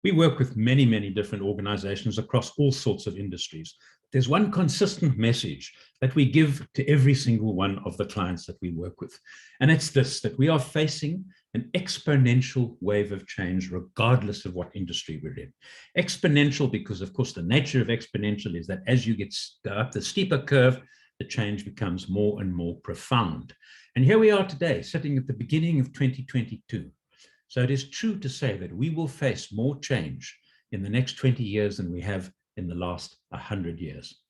We work with many, many different organizations across all sorts of industries. There's one consistent message that we give to every single one of the clients that we work with. And it's this, that we are facing an exponential wave of change, regardless of what industry we're in. Exponential, because of course, the nature of exponential is that as you go up the steeper curve, the change becomes more and more profound. And here we are today, sitting at the beginning of 2022. So it is true to say that we will face more change in the next 20 years than we have in the last 100 years.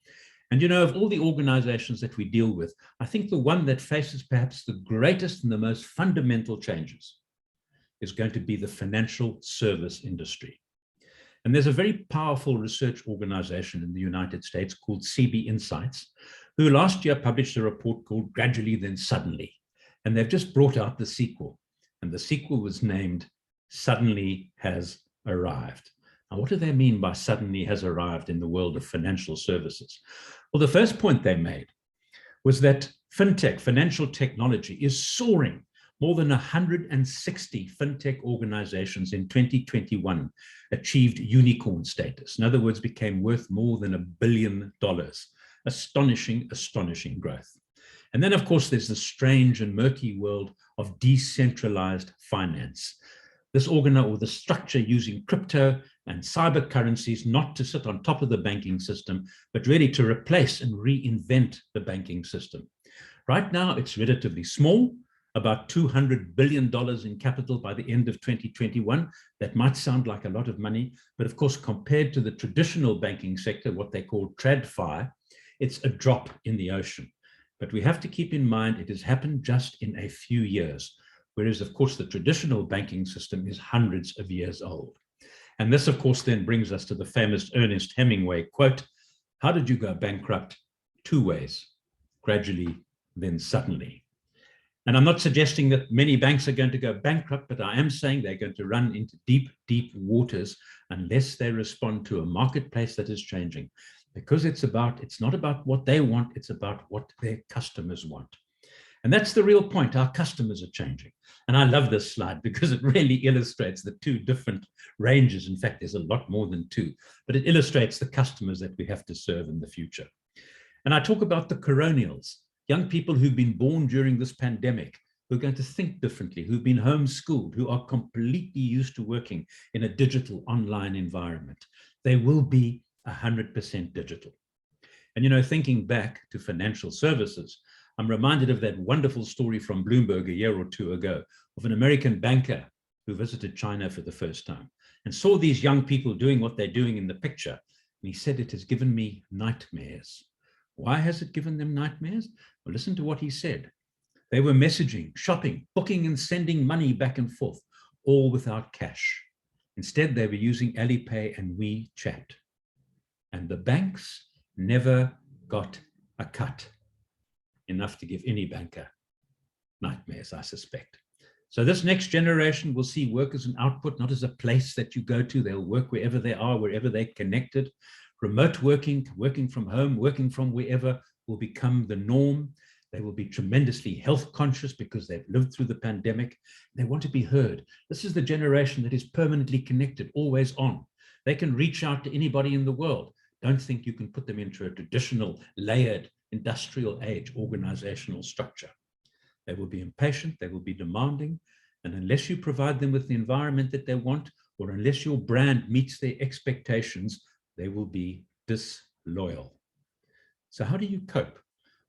And you know, of all the organizations that we deal with, I think the one that faces perhaps the greatest and the most fundamental changes is going to be the financial service industry. And there's a very powerful research organization in the United States called CB Insights, who last year published a report called Gradually Then Suddenly. And they've just brought out the sequel. And the sequel was named Suddenly Has Arrived. Now, what do they mean by suddenly has arrived in the world of financial services? Well, the first point they made was that fintech, financial technology, is soaring. More than 160 fintech organizations in 2021 achieved unicorn status. In other words, became worth more than $1 billion. Astonishing, astonishing growth. And then, of course, there's the strange and murky world of decentralized finance. This the structure using crypto and cyber currencies not to sit on top of the banking system, but really to replace and reinvent the banking system. Right now, it's relatively small, about $200 billion in capital by the end of 2021. That might sound like a lot of money, but of course, compared to the traditional banking sector, what they call TradFi, it's a drop in the ocean. But we have to keep in mind it has happened just in a few years, whereas, of course, the traditional banking system is hundreds of years old. And this, of course, then brings us to the famous Ernest Hemingway quote, "How did you go bankrupt? Two ways, gradually, then suddenly." And I'm not suggesting that many banks are going to go bankrupt, but I am saying they're going to run into deep, deep waters unless they respond to a marketplace that is changing. Because it's not about what they want, it's about what their customers want. And that's the real point. Our customers are changing. And I love this slide because it really illustrates the two different ranges. In fact, there's a lot more than two, but it illustrates the customers that we have to serve in the future. And I talk about the coronials, young people who've been born during this pandemic, who are going to think differently, who've been homeschooled, who are completely used to working in a digital online environment. They will be 100% digital. And, you know, thinking back to financial services, I'm reminded of that wonderful story from Bloomberg a year or two ago of an American banker who visited China for the first time and saw these young people doing what they're doing in the picture. And he said, "It has given me nightmares." Why has it given them nightmares? Well, listen to what he said. They were messaging, shopping, booking and sending money back and forth, all without cash. Instead, they were using Alipay and WeChat. And the banks never got a cut. Enough to give any banker nightmares, I suspect. So this next generation will see work as an output, not as a place that you go to. They'll work wherever they are, wherever they're connected. Remote working, working from home, working from wherever will become the norm. They will be tremendously health conscious because they've lived through the pandemic. They want to be heard. This is the generation that is permanently connected, always on. They can reach out to anybody in the world. Don't think you can put them into a traditional layered industrial age organizational structure. They will be impatient, they will be demanding, and unless you provide them with the environment that they want, or unless your brand meets their expectations, they will be disloyal. So how do you cope?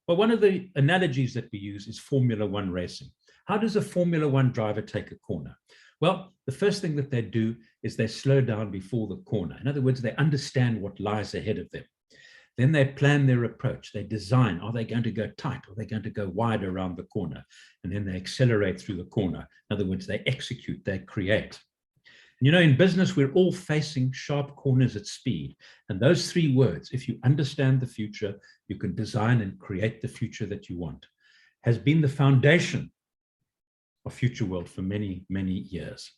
Well, one of the analogies that we use is Formula One racing. How does a Formula One driver take a corner? Well, the first thing that they do is they slow down before the corner. In other words, they understand what lies ahead of them. Then they plan their approach. They design, are they going to go tight? Are they going to go wide around the corner? And then they accelerate through the corner. In other words, they execute, they create. And you know, in business, we're all facing sharp corners at speed. And those three words, if you understand the future, you can design and create the future that you want, has been the foundation of Futureworld for many, many years.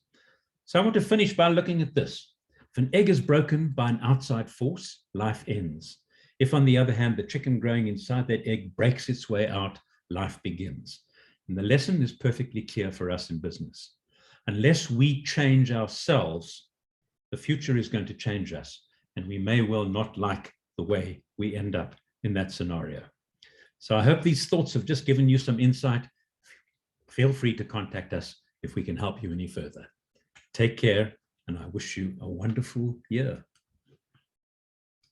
So I want to finish by looking at this. If an egg is broken by an outside force, life ends. If, on the other hand, the chicken growing inside that egg breaks its way out, life begins. And the lesson is perfectly clear for us in business. Unless we change ourselves, the future is going to change us, and we may well not like the way we end up in that scenario. So I hope these thoughts have just given you some insight. Feel free to contact us if we can help you any further. Take care, and I wish you a wonderful year.